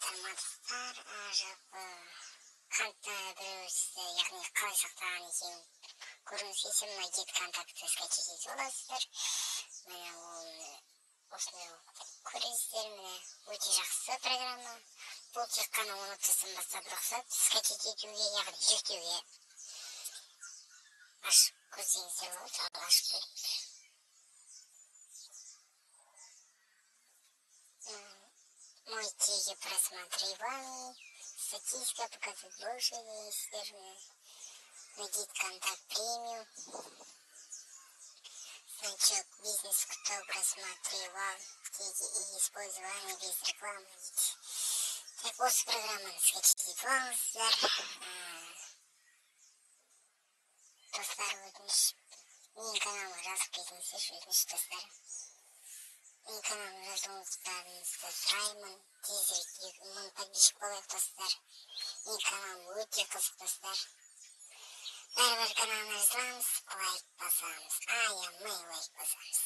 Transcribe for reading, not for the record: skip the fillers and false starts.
саламатсыздар. Жалпы біреу сізді яғни қалай сақтаған екенін көргіңіз келсе, мына гид контакты скачать етіп аласыздар. Міне осындай көресіздер. Міне өте жақсы программа. Бұл тек қана 10 аптадан бастап рұқсат скачать етуге, яғни жүктеуге. Ашып көрсеңіздер болады, ашып көріңіздер. Можете просматривать, статистика показывает больше действий, найдите контакт премиум. Значок бизнес, кто просматривал и использование без рекламы. Так, осы программаны скачать етіп алыңыздар. Достар, өтініш, менің каналыма жазып кетіңіздер, өтініш достар. Менің каналыма жазылыңыздарыңызды сұраймын. Тезірек 1000 подписчик болайық достар. Менің каналым өте қызық достар. Бәрібір каналына жазыламыз, лайк басамыз. Аямай лайк басамыз.